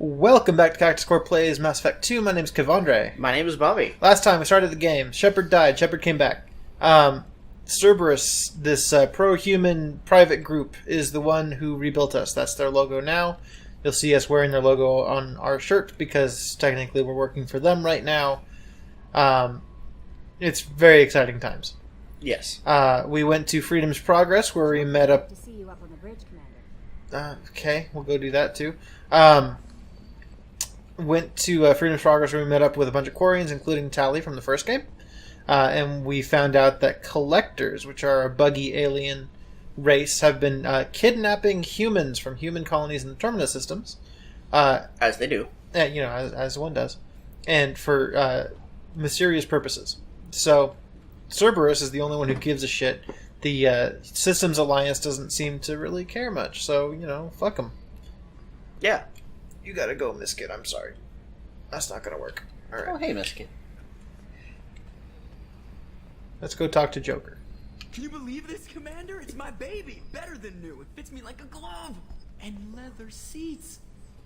Welcome back to Cactus Core Plays Mass Effect 2. My name's Kevandre. My name is Bobby. Last time we started the game, Shepard died. Shepard came back. Cerberus, this pro-human private group, is the one who rebuilt us. That's their logo now. You'll see us wearing their logo on our shirt because technically we're working for them right now. It's very exciting times. Yes. We went to Freedom's Progress where we met up... To see you up on the bridge, Commander. Okay, we'll go do that too. Went to Freedom's Progress where we met up with a bunch of Quarians, including Tali from the first game. And we found out that collectors, which are a buggy alien race, have been kidnapping humans from human colonies in the Terminus systems. As they do. As one does. And for mysterious purposes. So, Cerberus is the only one who gives a shit. The Systems Alliance doesn't seem to really care much. So, fuck them. Yeah. You gotta go, Miskit. I'm sorry. That's not gonna work. Alright. Oh, hey, Miskit. Let's go talk to Joker. Can you believe this, Commander? It's my baby. Better than new. It fits me like a glove. And leather seats.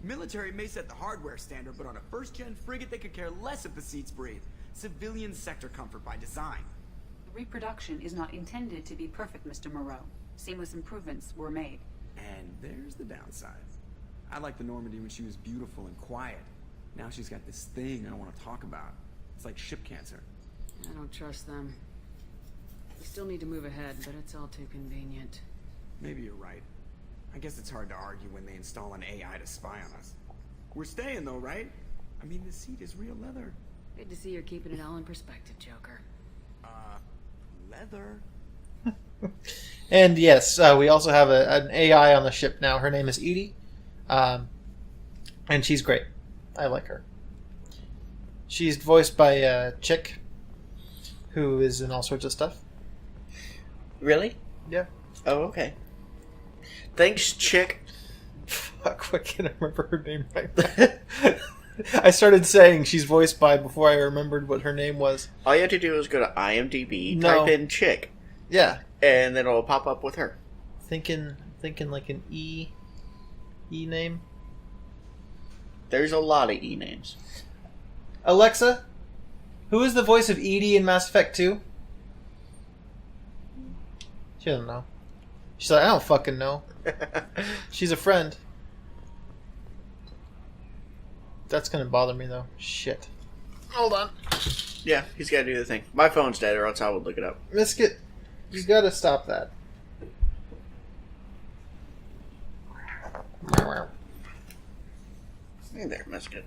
Military may set the hardware standard, but on a first-gen frigate, they could care less if the seats breathe. Civilian sector comfort by design. Reproduction is not intended to be perfect, Mr. Moreau. Seamless improvements were made. And there's the downside. I liked the Normandy when she was beautiful and quiet. Now she's got this thing I don't want to talk about. It's like ship cancer. I don't trust them. We still need to move ahead, but it's all too convenient. Maybe you're right. I guess it's hard to argue when they install an AI to spy on us. We're staying though, right? I mean, the seat is real leather. Good to see you're keeping it all in perspective, Joker. Leather? And yes, we also have an AI on the ship now. Her name is Edie. And she's great. I like her. She's voiced by Chick, who is in all sorts of stuff. Really? Yeah. Oh, okay. Thanks, Chick. Fuck, I can't remember her name right now. I started saying she's voiced by before I remembered what her name was. All you have to do is go to IMDb, type in Chick. Yeah. And then it'll pop up with her. Thinking like an E name. There's a lot of E names. Alexa, who is the voice of Edie in Mass Effect 2? She doesn't know. She's like, I don't fucking know. She's a friend. That's gonna bother me though. Shit. Hold on. Yeah, he's got to do the thing. My phone's dead, or else I would look it up. Miskit, you gotta stop that. Hey there, Miskit.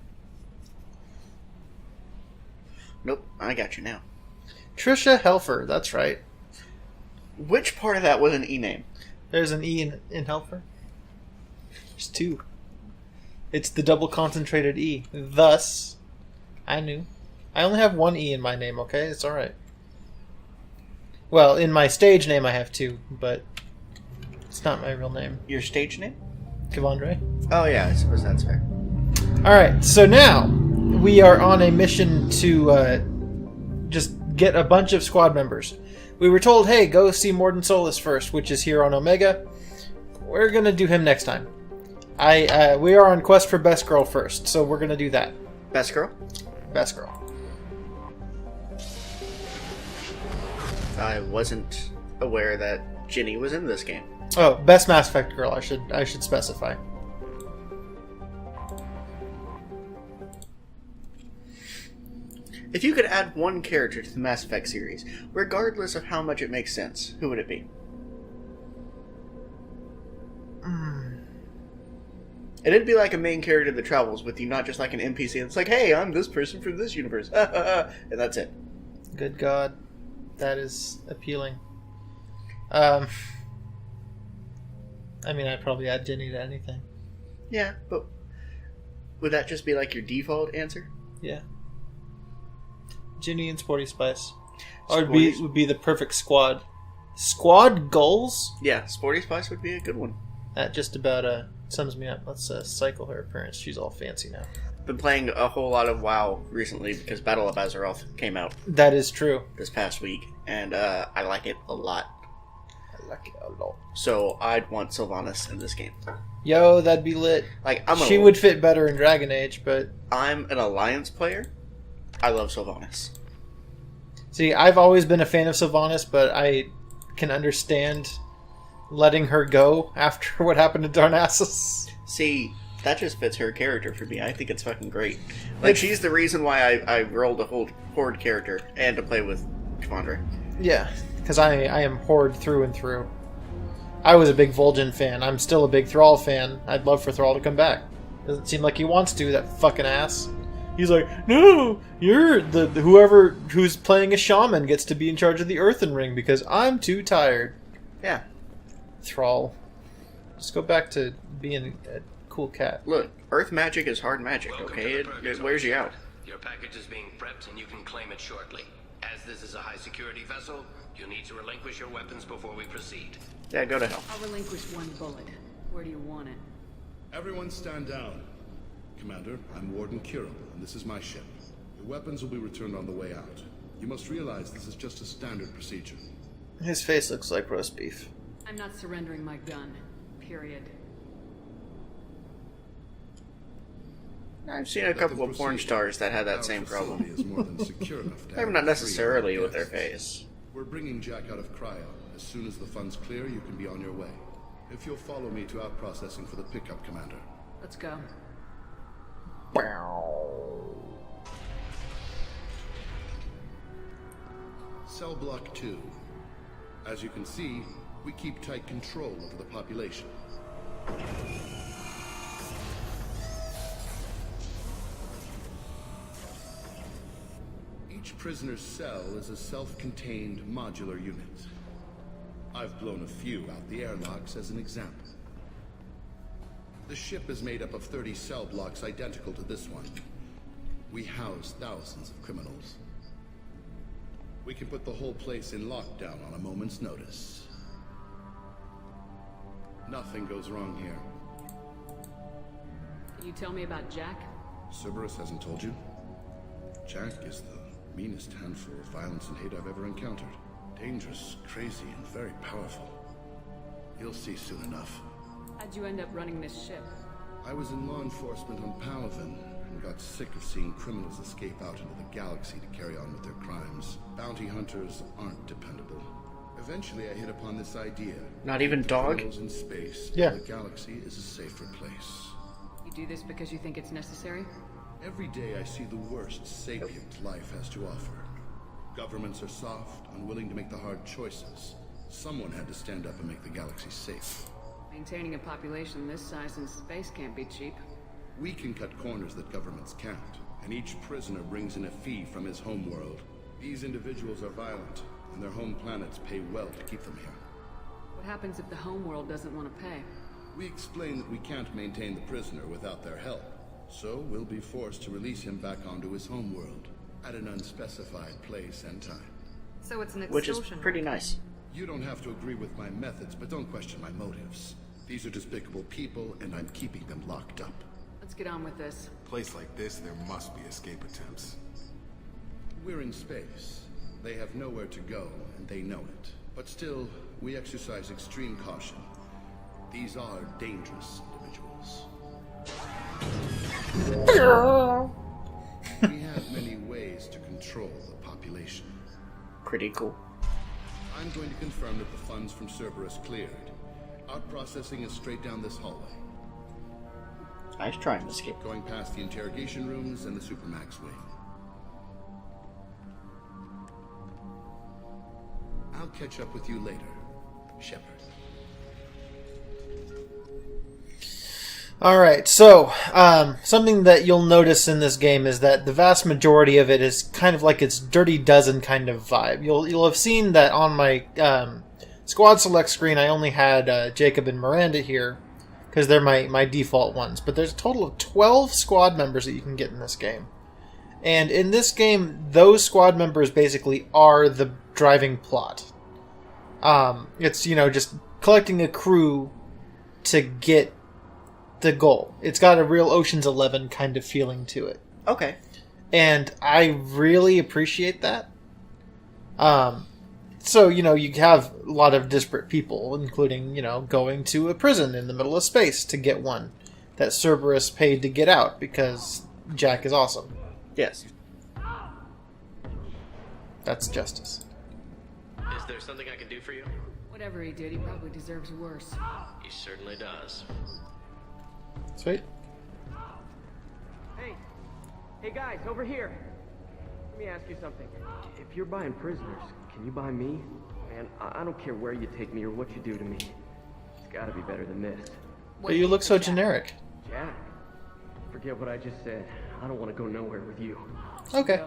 Nope, I got you now. Trisha Helfer, that's right. Which part of that was an E name? There's an E in Helfer. There's two. It's the double concentrated E. Thus, I knew. I only have one E in my name, okay? It's alright. Well, in my stage name I have two, but it's not my real name. Your stage name? Kevandre. Oh yeah, I suppose that's fair. Alright, so now we are on a mission to just get a bunch of squad members. We were told, hey, go see Morden Solis first, which is here on Omega. We're gonna do him next time. We are on quest for Best Girl first, so we're gonna do that. Best girl? Best Girl. I wasn't aware that Ginny was in this game. Oh, Best Mass Effect Girl, I should specify. If you could add one character to the Mass Effect series, regardless of how much it makes sense, who would it be? And it'd be like a main character that travels with you, not just like an NPC. It's like, hey, I'm this person from this universe. And that's it. Good God. That is appealing. I mean, I'd probably add Ginny to anything. Yeah, but would that just be like your default answer? Yeah. Ginny and Sporty Spice. Or would be the perfect squad. Squad goals? Yeah, Sporty Spice would be a good one. That just about sums me up. Let's cycle her appearance. She's all fancy now. Been playing a whole lot of WoW recently because Battle of Azeroth came out That is true. this past week, and I like it a lot. like it a lot. So I'd want Sylvanas in this game. Yo, that'd be lit. Like She would fit better in Dragon Age, but... I'm an Alliance player. I love Sylvanas. See, I've always been a fan of Sylvanas, but I can understand letting her go after what happened to Darnassus. See, that just fits her character for me. I think it's fucking great. Like, she's the reason why I rolled a whole Horde character and to play with Kevandre. Yeah, because I am Horde through and through. I was a big Vol'jin fan. I'm still a big Thrall fan. I'd love for Thrall to come back. Doesn't seem like he wants to, that fucking ass. He's like, no, you're the whoever who's playing a shaman gets to be in charge of the Earthen Ring because I'm too tired. Yeah. Thrall. Just go back to being a cool cat. Look, Earth magic is hard magic, okay? It wears you out. Your package is being prepped and you can claim it shortly. As this is a high-security vessel, you'll need to relinquish your weapons before we proceed. Yeah, go to hell. I'll relinquish one bullet. Where do you want it? Everyone stand down. Commander, I'm Warden Kiram, and this is my ship. Your weapons will be returned on the way out. You must realize this is just a standard procedure. His face looks like roast beef. I'm not surrendering my gun. Period. I've seen a couple of porn stars that had that same problem. Maybe not necessarily with their face. We're bringing Jack out of cryo. As soon as the funds clear, you can be on your way. If you'll follow me to out-processing for the pickup, Commander. Let's go. Cell Block 2. As you can see, we keep tight control over the population. Each prisoner's cell is a self-contained modular unit. I've blown a few out the airlocks as an example. The ship is made up of 30 cell blocks identical to this one. We house thousands of criminals. We can put the whole place in lockdown on a moment's notice. Nothing goes wrong here. Can you tell me about Jack? Cerberus hasn't told you? Jack is the meanest handful of violence and hate I've ever encountered. Dangerous, crazy, and very powerful. You'll see soon enough. How'd you end up running this ship? I was in law enforcement on Palaven and got sick of seeing criminals escape out into the galaxy to carry on with their crimes. Bounty hunters aren't dependable. Eventually I hit upon this idea. Not even dog? Criminals in space. Yeah. The galaxy is a safer place. You do this because you think it's necessary? Every day I see the worst sapient life has to offer. Governments are soft, unwilling to make the hard choices. Someone had to stand up and make the galaxy safe. Maintaining a population this size in space can't be cheap. We can cut corners that governments can't, and each prisoner brings in a fee from his homeworld. These individuals are violent, and their home planets pay well to keep them here. What happens if the homeworld doesn't want to pay? We explain that we can't maintain the prisoner without their help, so we'll be forced to release him back onto his homeworld at an unspecified place and time. So it's an Which is extortion. pretty nice. You don't have to agree with my methods, but don't question my motives. These are despicable people, and I'm keeping them locked up. Let's get on with this. Place like this, there must be escape attempts. We're in space. They have nowhere to go, and they know it. But still, we exercise extreme caution. These are dangerous individuals. We have many ways to control the population. Pretty cool. I'm going to confirm that the funds from Cerberus cleared. Out-processing is straight down this hallway. Nice trying to escape. Going past the interrogation rooms and the Supermax wing. I'll catch up with you later, Shepard. Alright, so, something that you'll notice in this game is that the vast majority of it is kind of like its Dirty Dozen kind of vibe. You'll have seen that on my squad select screen I only had Jacob and Miranda here, because they're my default ones. But there's a total of 12 squad members that you can get in this game. And in this game, those squad members basically are the driving plot. It's, just collecting a crew to get the goal. It's got a real Ocean's 11 kind of feeling to it. Okay. And I really appreciate that. So, you have a lot of disparate people, including, going to a prison in the middle of space to get one that Cerberus paid to get out because Jack is awesome. Yes. That's justice. Is there something I can do for you? Whatever he did, he probably deserves worse. He certainly does. Sweet. Hey guys, over here. Let me ask you something. If you're buying prisoners, can you buy me? Man, I don't care where you take me or what you do to me. It's gotta be better than this. But you look so generic. Jack, forget what I just said. I don't want to go nowhere with you. Okay.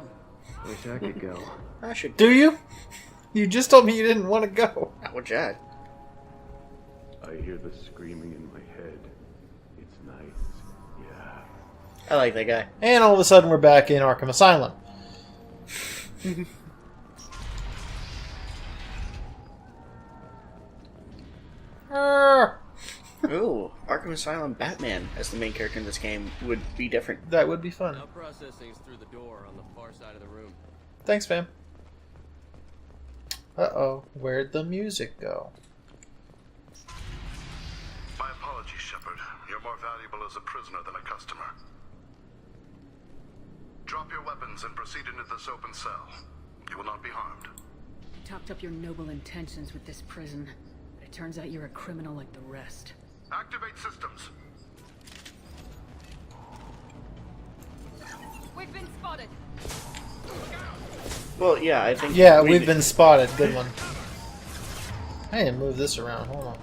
Wish I could go. I should. Do you? You just told me you didn't want to go. Not with Jack. I hear the screaming in my head. It's nice. Yeah. I like that guy. And all of a sudden we're back in Arkham Asylum. Ooh, Arkham Asylum Batman as the main character in this game would be different. That would be fun. Now processing's through the door on the far side of the room. Thanks, fam. Uh-oh, where'd the music go? My apologies, Shepard. You're more valuable as a prisoner than a customer. Drop your weapons and proceed into this open cell. You will not be harmed. You talked up your noble intentions with this prison, but it turns out you're a criminal like the rest. Activate systems. We've been spotted. Well, yeah, I think. Yeah, we've been spotted. Good one. I need to move this around. Hold on.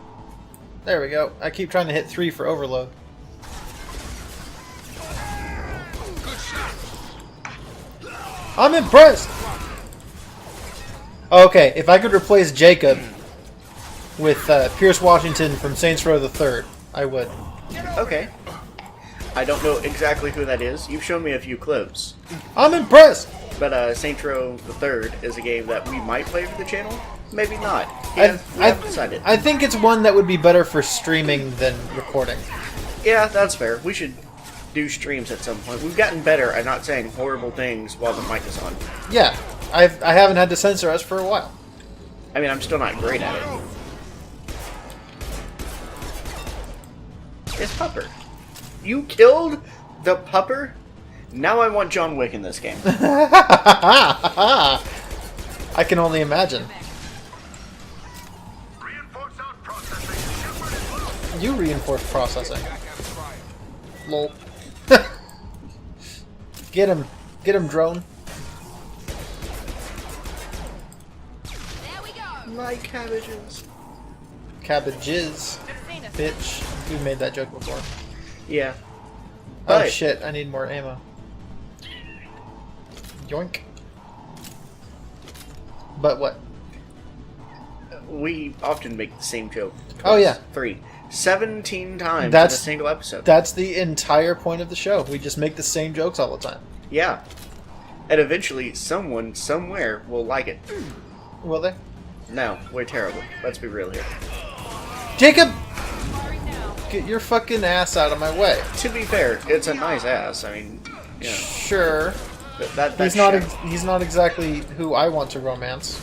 There we go. I keep trying to hit 3 for overload. I'm impressed! Okay, if I could replace Jacob with Pierce Washington from Saints Row the Third, I would. Okay. I don't know exactly who that is. You've shown me a few clips. I'm impressed! But Saints Row the Third is a game that we might play for the channel. Maybe not. We I haven't decided. I think it's one that would be better for streaming than recording. Yeah, that's fair. We should do streams at some point. We've gotten better at not saying horrible things while the mic is on. Yeah, I haven't had to censor us for a while. I mean, I'm still not great at it. It's Pupper. You killed the Pupper? Now I want John Wick in this game. I can only imagine. You reinforce processing. Lol. Get him, drone. There we go. My cabbages. Cabbages, bitch. We made that joke before. Yeah. Oh Right. shit! I need more ammo. Yoink. But what? We often make the same joke. Oh, yeah. 17 times That's- in a single episode. That's the entire point of the show. We just make the same jokes all the time. Yeah. And eventually, someone, somewhere, will like it. Will they? No, we're terrible. Let's be real here. Jacob! Get your fucking ass out of my way. To be fair, it's a nice ass. I mean, you know. Sure. That's He's not exactly who I want to romance.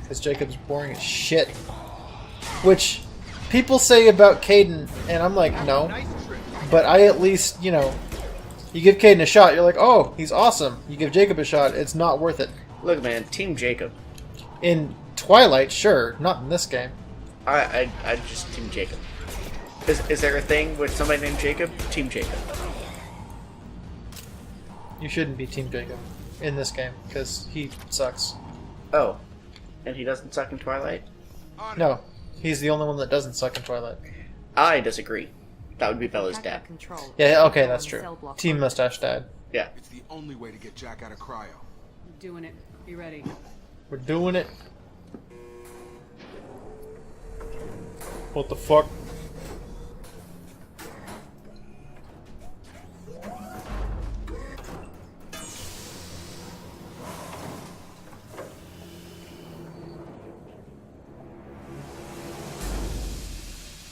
Because Jacob's boring as shit. Which people say about Caden, and I'm like, no. But I at least, you give Caden a shot, you're like, oh, he's awesome. You give Jacob a shot, it's not worth it. Look, man, Team Jacob. In Twilight, sure. Not in this game. I just Team Jacob. Is there a thing with somebody named Jacob? Team Jacob. You shouldn't be Team Jacob in this game, because he sucks. Oh. And he doesn't suck in Twilight? No. He's the only one that doesn't suck in Twilight. I disagree. That would be Bella's dad. Yeah, okay, that's true. Team Mustache Dad. Yeah. It's the only way to get Jack out of cryo. I'm doing it. Be ready. We're doing it. What the fuck?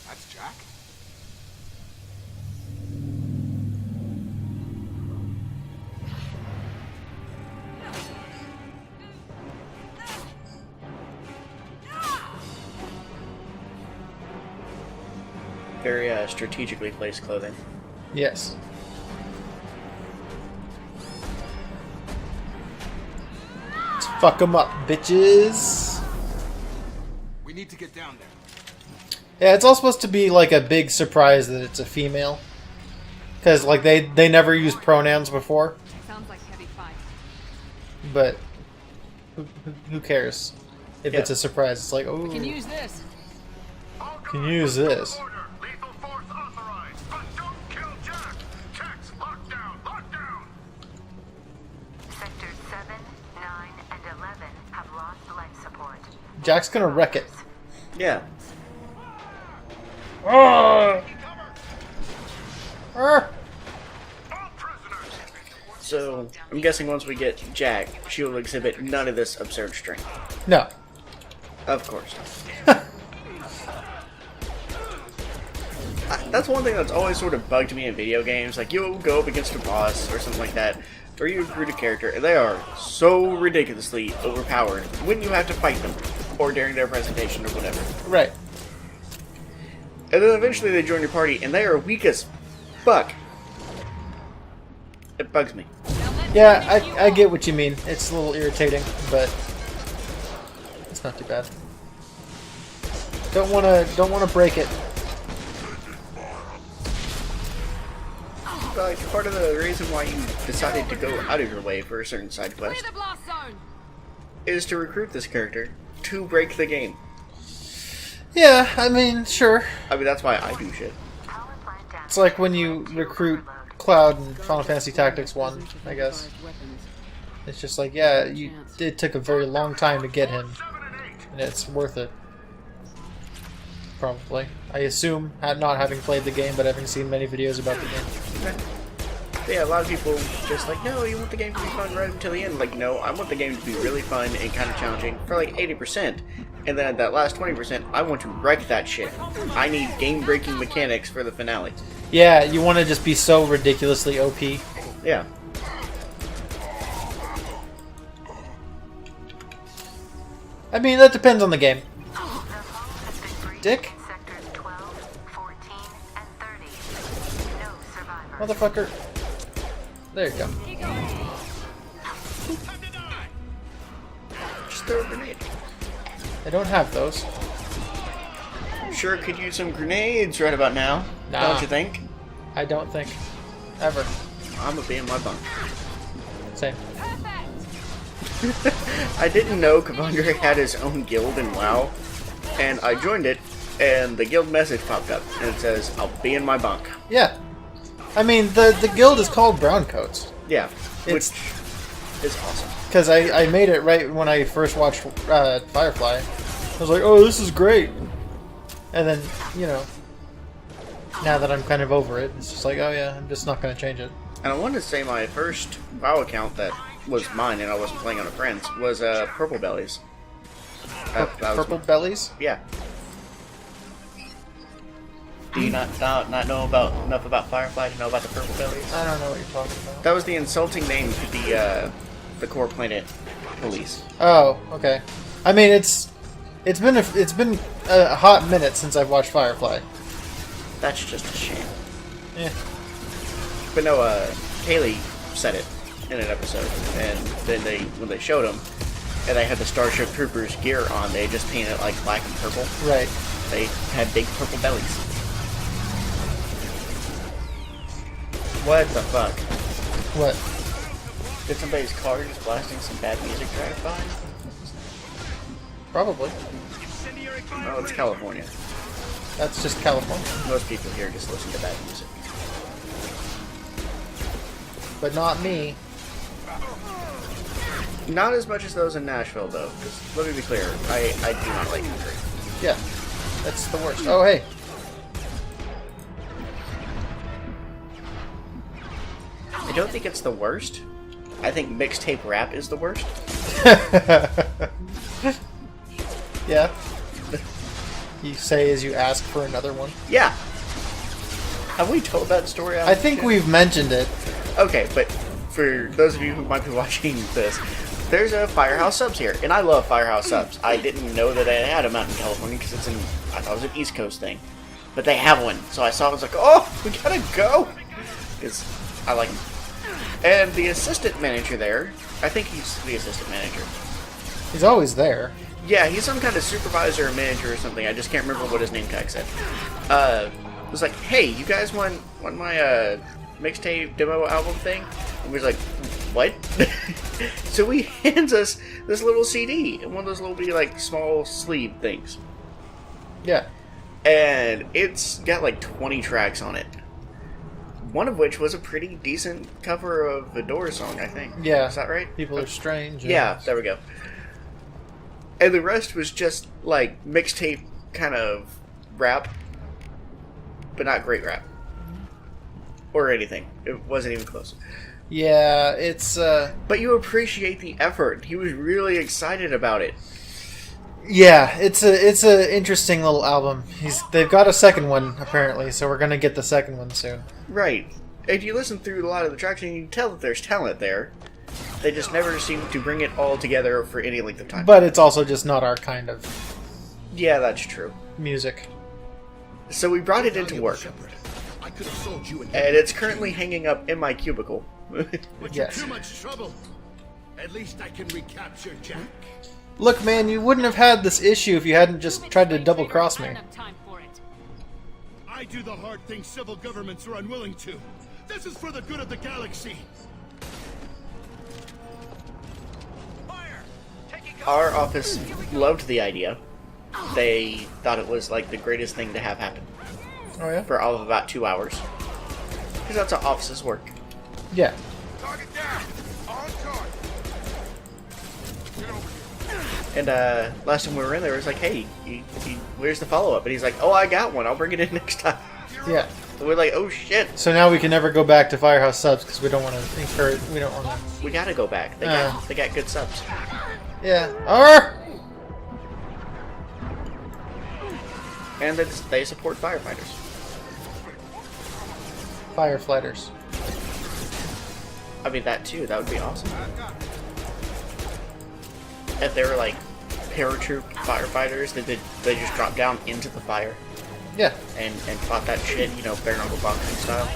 That's Jack? Very strategically placed clothing. Yes. Let's fuck them up, bitches. We need to get down there. Yeah, it's all supposed to be like a big surprise that it's a female. Because, like, they never used pronouns before. Sounds like heavy fight. But who cares? If Yeah. it's a surprise, it's like, oh, We can use this. can use this. Lethal force authorized, but don't kill Jack. Jack's lockdown, lockdown. Sectors 7, 9, and 11 have lost life support. Jack's gonna wreck it. Yeah. So, I'm guessing once we get Jack, she will exhibit none of this absurd strength. No. Of course. That's one thing that's always sort of bugged me in video games. Like, you'll go up against a boss or something like that, or you recruit a character, and they are so ridiculously overpowered when you have to fight them, or during their presentation or whatever. Right. And then eventually they join your party, and they are weak as fuck. It bugs me. Yeah, I get what you mean. It's a little irritating, but it's not too bad. Don't wanna break it. Like, part of the reason why you decided to go out of your way for a certain side quest Clear the blast zone. is to recruit this character to break the game. Yeah, I mean, sure. I mean, that's why I do shit. It's like when you recruit Cloud in Final Fantasy Tactics 1, I guess. It's just like, yeah, it took a very long time to get him, and it's worth it. Probably. I assume, not having played the game, but having seen many videos about the game. Yeah, a lot of people just like, no, you want the game to be fun right until the end. Like, no, I want the game to be really fun and kind of challenging for like 80%. And then at that last 20%, I want to wreck that shit. I need game-breaking mechanics for the finale. Yeah, you want to just be so ridiculously OP. Yeah. I mean, that depends on the game. Dick? Motherfucker. There you go. Just throw a grenade. I don't have those. Sure could use some grenades right about now. Nah. Don't you think? I don't think. Ever. I'm gonna be in my bunk. Same. I didn't know Kevandre had his own guild in WoW, and I joined it, and the guild message popped up, and it says, I'll be in my bunk. Yeah. I mean, the guild is called Browncoats. Yeah, which is awesome. Because I made it right when I first watched Firefly. I was like, oh, this is great. And then, you know, now that I'm kind of over it, it's just like, oh yeah, I'm just not going to change it. And I wanted to say my first WoW account that was mine, and I wasn't playing on a friend's, was Purple Bellies. Purple Bellies? Yeah. Do you not know enough about Firefly to know about the Purple Bellies? I don't know what you're talking about. That was the insulting name to the core planet police. Oh, okay. I mean, it's been a hot minute since I've watched Firefly. That's just a shame. Yeah. But no, Kaylee said it in an episode, and then when they showed him, and they had the Starship Troopers gear on, they just painted it like black and purple. Right. They had big purple bellies. What the fuck? What? Did somebody's car just blasting some bad music drive by? Probably. Oh, it's California. That's just California. Most people here just listen to bad music. But not me. Not as much as those in Nashville, though. Because let me be clear, I do not like country. Yeah. That's the worst. Oh, hey. I don't think it's the worst. I think mixtape rap is the worst. Yeah. You say as you ask for another one? Yeah. Have we told that story? I think we've mentioned it. Okay, but for those of you who might be watching this, there's a Firehouse Subs here, and I love Firehouse Subs. I didn't know that I had them out in California because I thought it was an East Coast thing. but they have one. So I saw, I was like, oh, we gotta go, because I like him. And the assistant manager there, I think he's the assistant manager. He's always there. Yeah, he's some kind of supervisor or manager or something. I just can't remember what his name tag said. Was like, hey, you guys want my mixtape demo album thing? And we're like, what? So he hands us this little CD and one of those little like small sleeve things. Yeah. And it's got like 20 tracks on it. One of which was a pretty decent cover of a Doors song, I think. Yeah. Is that right? People Are Strange. Yeah, there we go. And the rest was just like mixtape kind of rap, but not great rap. Or anything. It wasn't even close. Yeah, it's But you appreciate the effort. He was really excited about it. yeah, it's a interesting little album. They've got a second one apparently, so we're gonna get the second one soon. Right. If you listen through a lot of the tracks, and you can tell that there's talent there. They just never seem to bring it all together for any length of time. But it's also just not our kind of Yeah, that's true. music. So we brought it into work. I could have sold you And it's currently hanging up in my cubicle. But Yes. you're too much trouble. At least I can recapture Jack. Look, man, you wouldn't have had this issue if you hadn't just tried to double cross me. I do the hard things civil governments are unwilling to. This is for the good of the galaxy. Our office loved the idea. They thought it was like the greatest thing to have happen. Oh yeah? For all of about 2 hours. Because that's how offices work. Yeah. Target down. On target. Get over here. And last time we were in there, it was like, hey, where's the follow-up? And he's like, oh, I got one. I'll bring it in next time. Yeah. And we're like, oh shit. So now we can never go back to Firehouse subs because we don't want to encourage. We don't want to. We gotta go back. They got good subs. Yeah. Arr! And they support firefighters. Firefighters. I mean, that too. That would be awesome. If they were like paratroop firefighters, they just drop down into the fire. Yeah. And fought that shit, bare knuckle boxing style.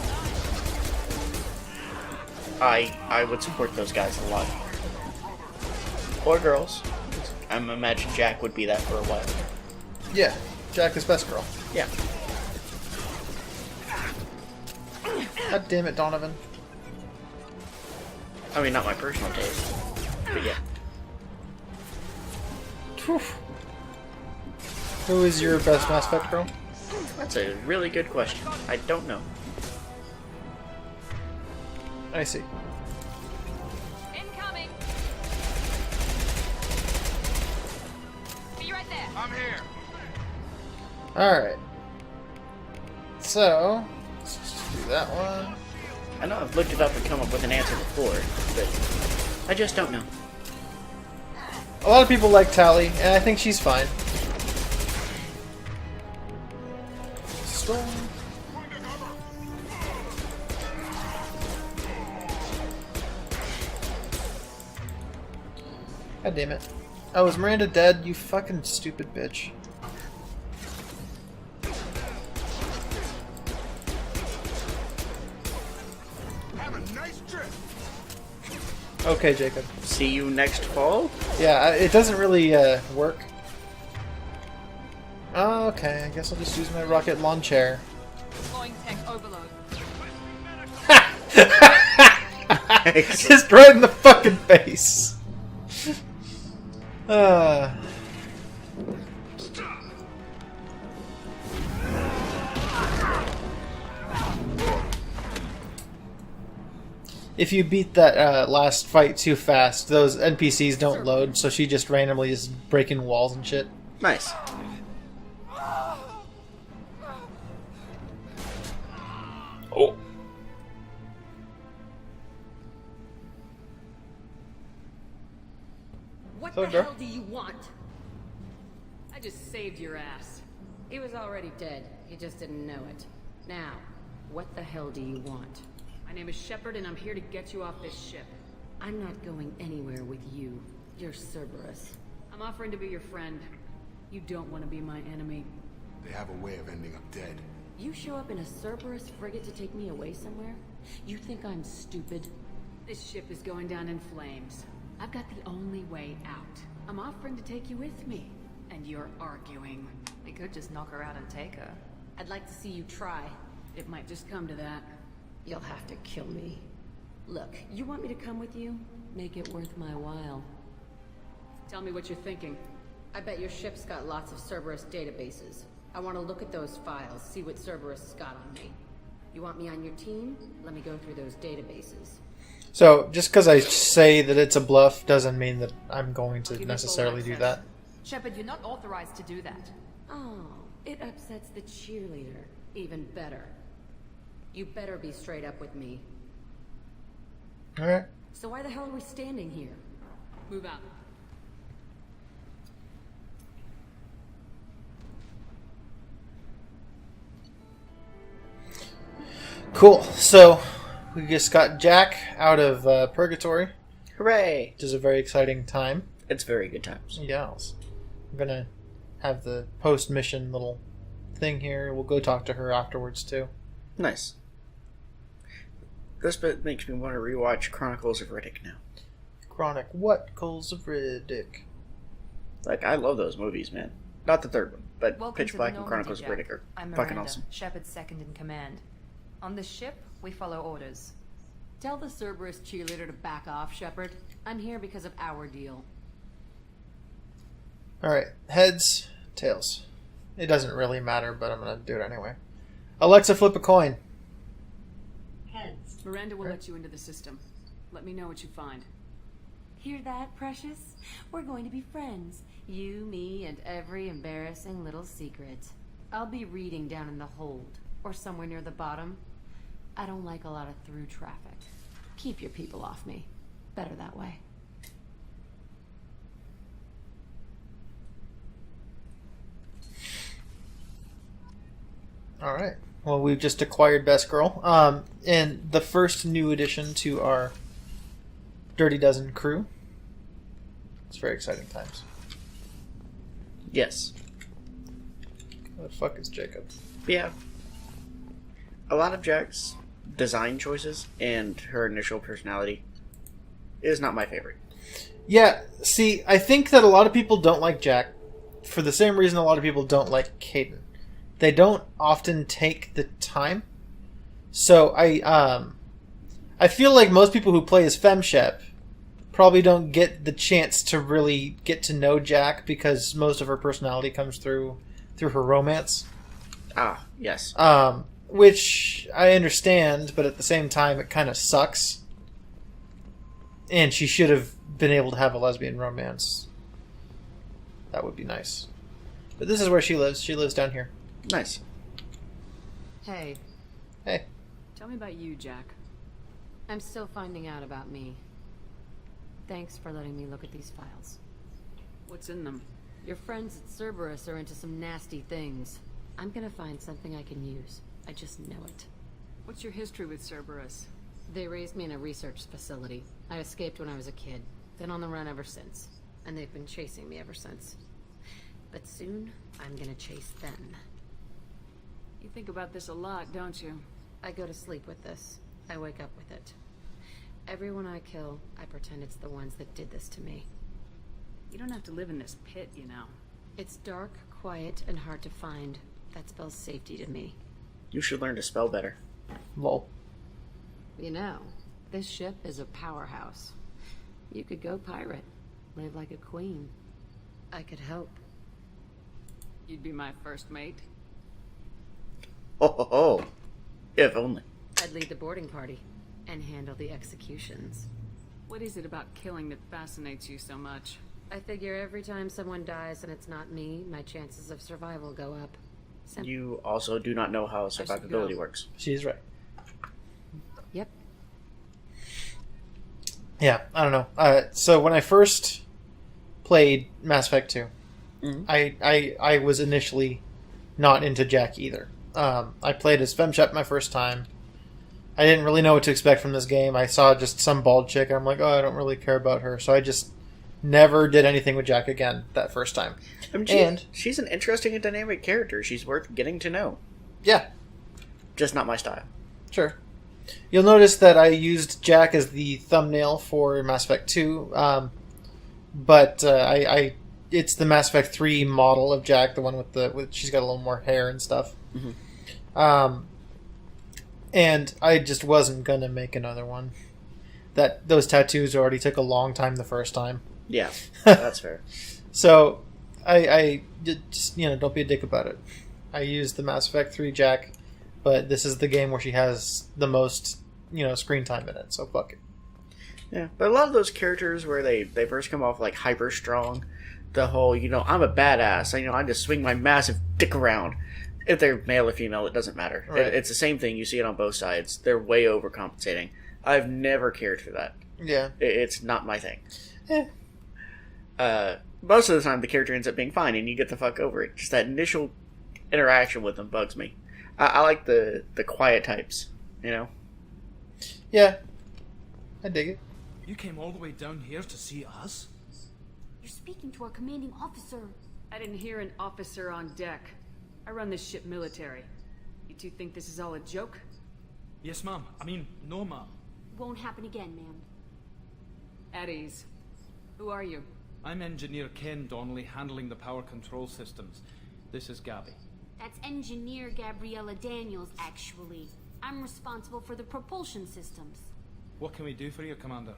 I would support those guys a lot. Or girls. I imagine Jack would be that for a while. Yeah. Jack is best girl. Yeah. God damn it, Donovan. I mean, not my personal taste, but yeah. Whew. Who is your best Mass Effect girl? That's a really good question. I don't know. I see. Incoming. Be right there. I'm here. Alright. So, let's just do that one. I know I've looked it up and come up with an answer before, but I just don't know. A lot of people like Tali, and I think she's fine. Storm. God damn it. Oh, is Miranda dead? You fucking stupid bitch. Have a nice trip. Okay, Jacob. See you next fall? Yeah, it doesn't really work. Oh, okay, I guess I'll just use my rocket launcher. Deploying tech overload. Just right in the fucking face. If you beat that last fight too fast, those NPCs don't load, so she just randomly is breaking walls and shit. Nice. Oh. What So, the girl? hell do you want? I just saved your ass. He was already dead. He just didn't know it. Now, what the hell do you want? My name is Shepard, and I'm here to get you off this ship. I'm not going anywhere with you. You're Cerberus. I'm offering to be your friend. You don't want to be my enemy. They have a way of ending up dead. You show up in a Cerberus frigate to take me away somewhere? You think I'm stupid? This ship is going down in flames. I've got the only way out. I'm offering to take you with me, and you're arguing. We could just knock her out and take her. I'd like to see you try. It might just come to that. You'll have to kill me. Look, you want me to come with you? Make it worth my while. Tell me what you're thinking. I bet your ship's got lots of Cerberus databases. I want to look at those files, see what Cerberus has got on me. You want me on your team? Let me go through those databases. So, just because I say that it's a bluff doesn't mean that I'm going to necessarily do that. Shepard, you're not authorized to do that. Oh, it upsets the cheerleader. Even better. You better be straight up with me. Alright. So why the hell are we standing here? Move out. Cool. So, we just got Jack out of purgatory. Hooray! Which is a very exciting time. It's very good times. Yes. I'm gonna have the post-mission little thing here. We'll go talk to her afterwards, too. Nice. This bit makes me want to rewatch Chronicles of Riddick now. Chronicles of Riddick. Like, I love those movies, man. Not the third one, but Welcome Pitch to the Black and Normandy, Chronicles of Jack. Riddick are I'm fucking Miranda, awesome. Shepard's second in command. On this ship, we follow orders. Tell the Cerberus cheerleader to back off, Shepard. I'm here because of our deal. Alright, heads, tails. It doesn't really matter, but I'm gonna do it anyway. Alexa, flip a coin. Heads. Miranda will let you into the system. Let me know what you find. Hear that, Precious? We're going to be friends. You, me, and every embarrassing little secret. I'll be reading down in the hold, or somewhere near the bottom. I don't like a lot of through traffic. Keep your people off me. Better that way. Alright. Well, we've just acquired Best Girl. And the first new addition to our Dirty Dozen crew. It's very exciting times. Yes. Where the fuck is Jacob? Yeah. A lot of Jack's design choices and her initial personality is not my favorite. Yeah, see, I think that a lot of people don't like Jack for the same reason a lot of people don't like Caden. They don't often take the time. So I feel like most people who play as FemShep probably don't get the chance to really get to know Jack because most of her personality comes through her romance. Ah, yes. Which I understand, but at the same time it kind of sucks. And she should have been able to have a lesbian romance. That would be nice. But this is where she lives. She lives down here. Nice. Hey. Hey. Tell me about you, Jack. I'm still finding out about me. Thanks for letting me look at these files. What's in them? Your friends at Cerberus are into some nasty things. I'm gonna find something I can use. I just know it. What's your history with Cerberus? They raised me in a research facility. I escaped when I was a kid. Been on the run ever since. And they've been chasing me ever since. But soon, I'm gonna chase them. You think about this a lot, don't you? I go to sleep with this. I wake up with it. Everyone I kill, I pretend it's the ones that did this to me. You don't have to live in this pit, you know. It's dark, quiet, and hard to find. That spells safety to me. You should learn to spell better. Lol. You know, this ship is a powerhouse. You could go pirate. Live like a queen. I could help. You'd be my first mate. Oh. If only. I'd lead the boarding party. And handle the executions. What is it about killing that fascinates you so much? I figure every time someone dies and it's not me, my chances of survival go up. You also do not know how survivability works. She's right. Yep. Yeah, I don't know. So when I first played Mass Effect 2, I was initially not into Jack either. I played as FemShep my first time. I didn't really know what to expect from this game. I saw just some bald chick, and I'm like, oh, I don't really care about her. So I just Never did anything with Jack again that first time. I mean, she's an interesting and dynamic character. She's worth getting to know. Yeah. Just not my style. Sure. You'll notice that I used Jack as the thumbnail for Mass Effect 2, but it's the Mass Effect 3 model of Jack, the one with she's got a little more hair and stuff. Mm-hmm. And I just wasn't gonna make another one. Those tattoos already took a long time the first time. Yeah, that's fair. So I just don't be a dick about it. I used the Mass Effect 3 Jack, but this is the game where she has the most screen time in it. So fuck it. Yeah, but a lot of those characters where they first come off like hyper strong, the whole I'm a badass. I just swing my massive dick around. If they're male or female, it doesn't matter. Right. It's the same thing. You see it on both sides. They're way overcompensating. I've never cared for that. Yeah, it's not my thing. Most of the time, the character ends up being fine, and you get the fuck over it. Just that initial interaction with them bugs me. I like the quiet types. Yeah, I dig it. You came all the way down here to see us? You're speaking to our commanding officer. I didn't hear an officer on deck. I run this ship military. You two think this is all a joke? Yes, ma'am. I mean, no, ma'am. Won't happen again, ma'am. At ease. Who are you? I'm Engineer Ken Donnelly, handling the power control systems. This is Gabby. That's Engineer Gabriella Daniels, actually. I'm responsible for the propulsion systems. What can we do for you, Commander?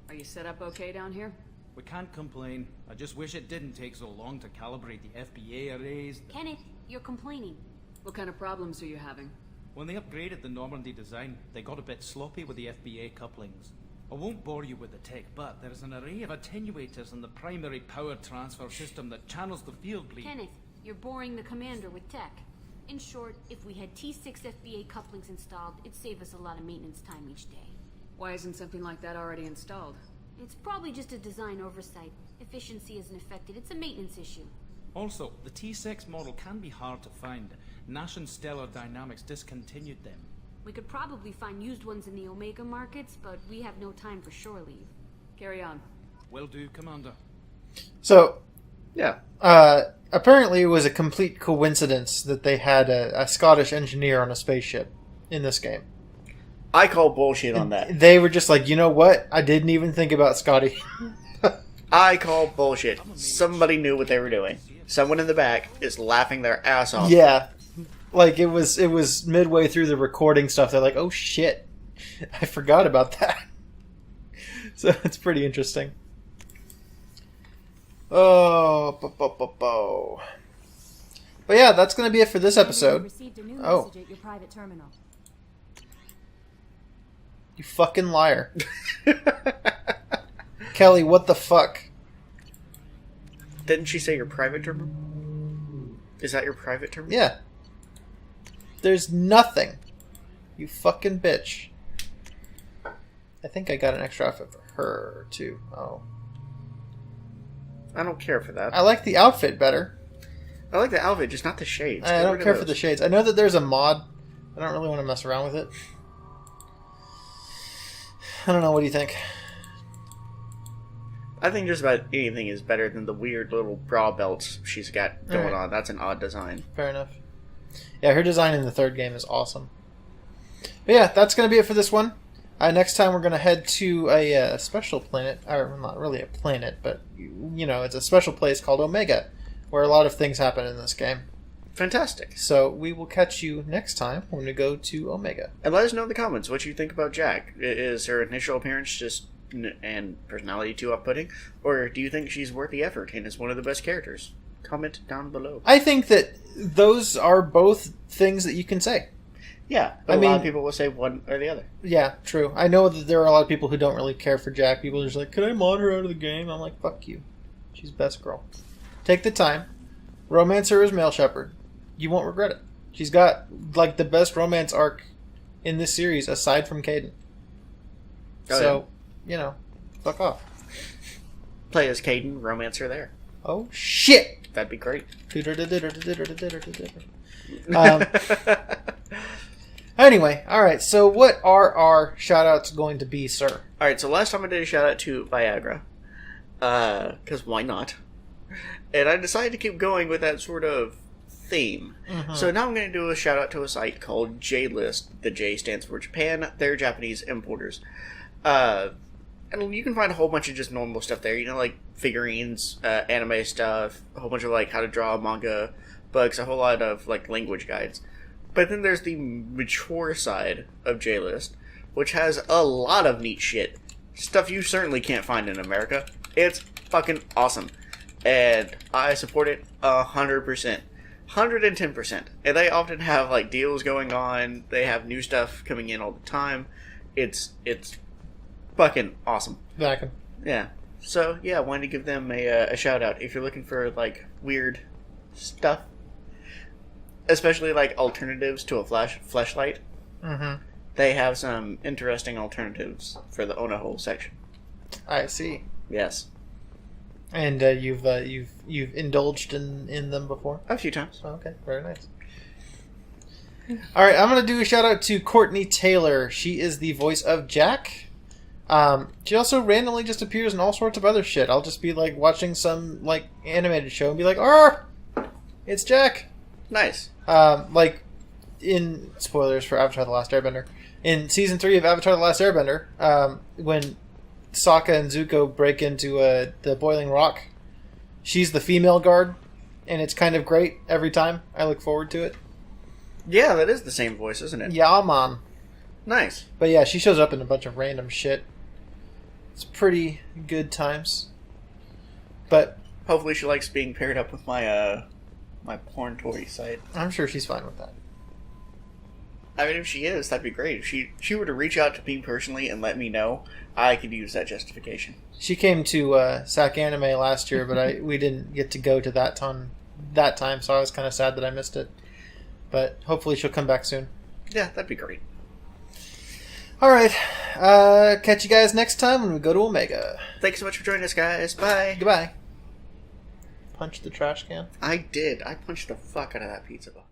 Are you set up okay down here? We can't complain. I just wish it didn't take so long to calibrate the FBA arrays. Kenneth, you're complaining. What kind of problems are you having? When they upgraded the Normandy design, they got a bit sloppy with the FBA couplings. I won't bore you with the tech, but there is an array of attenuators in the primary power transfer system that channels the field bleed. Kenneth, you're boring the commander with tech. In short, if we had T6 FBA couplings installed, it'd save us a lot of maintenance time each day. Why isn't something like that already installed? It's probably just a design oversight. Efficiency isn't affected. It's a maintenance issue. Also, the T6 model can be hard to find. Nash and Stellar Dynamics discontinued them. We could probably find used ones in the Omega markets, but we have no time for shore leave. Carry on. Will do, Commander. So, yeah. Apparently it was a complete coincidence that they had a Scottish engineer on a spaceship in this game. I call bullshit on that. They were just like, you know what? I didn't even think about Scotty. I call bullshit. Somebody knew what they were doing. Someone in the back is laughing their ass off. Yeah. Like, it was midway through the recording stuff. They're like, oh shit. I forgot about that. So it's pretty interesting. Oh, But yeah, that's going to be it for this episode. Oh. At your private terminal. You fucking liar. Kelly, what the fuck? Didn't she say your private terminal? Is that your private terminal? Yeah. There's nothing. You fucking bitch. I think I got an extra outfit for her, too. Oh. I don't care for that. I like the outfit better. I like the outfit, just not the shades. I don't care for the shades. I know that there's a mod. I don't really want to mess around with it. I don't know. What do you think? I think just about anything is better than the weird little bra belts she's got going on. That's an odd design. Fair enough. Yeah, her design in the third game is awesome. But yeah, that's going to be it for this one. Next time we're going to head to a special planet. Or not really a planet, but it's a special place called Omega, where a lot of things happen in this game. Fantastic. So we will catch you next time when we go to Omega. And let us know in the comments what you think about Jack. Is her initial appearance just and personality too off-putting? Or do you think she's worth the effort and is one of the best characters? Comment down below. I think that those are both things that you can say. Yeah, but a lot of people will say one or the other. Yeah, true. I know that there are a lot of people who don't really care for Jack. People are just like, can I mod her out of the game? I'm like, fuck you. She's best girl. Take the time. Romance her as Male Shepherd. You won't regret it. She's got, like, the best romance arc in this series, aside from Caden. So, fuck off. Play as Caden, romance her there. Oh, shit! That'd be great. Anyway, alright, so what are our shoutouts going to be, sir? Alright, so last time I did a shoutout to Viagra. because why not? And I decided to keep going with that sort of theme. So now I'm going to do a shout out to a site called JList. The J stands for Japan. They're Japanese importers. And you can find a whole bunch of just normal stuff there. You know, like figurines, anime stuff, a whole bunch of like how to draw manga books, a whole lot of like language guides. But then there's the mature side of JList, which has a lot of neat shit. Stuff you certainly can't find in America. It's fucking awesome. And I support it 100%. 110%. And they often have like deals going on. They have new stuff coming in all the time. It's fucking awesome. Vacuum. Yeah. So yeah, I wanted to give them a shout out if you're looking for like weird stuff, especially like alternatives to a fleshlight. They have some interesting alternatives for the Onaho section. I see. Yes. And you've indulged in them before? A few times. Oh, okay, very nice. All right, I'm gonna do a shout out to Courtenay Taylor. She is the voice of Jack. She also randomly just appears in all sorts of other shit. I'll just be like watching some like animated show and be like, "Oh, it's Jack." Nice. Like in spoilers for Avatar: The Last Airbender, in season 3 of Avatar: The Last Airbender, when Sokka and Zuko break into the Boiling Rock, she's the female guard, and it's kind of great every time. I look forward to it. Yeah, that is the same voice, isn't it? Yeah, man. Nice. But yeah, she shows up in a bunch of random shit. It's pretty good times. But hopefully she likes being paired up with my my porn toy site. I'm sure she's fine with that. I mean, if she is, that'd be great. If she were to reach out to me personally and let me know, I could use that justification. She came to SAC Anime last year, but we didn't get to go to that time, so I was kind of sad that I missed it. But hopefully she'll come back soon. Yeah, that'd be great. All right. Catch you guys next time when we go to Omega. Thanks so much for joining us, guys. Bye. Goodbye. Punch the trash can? I did. I punched the fuck out of that pizza box.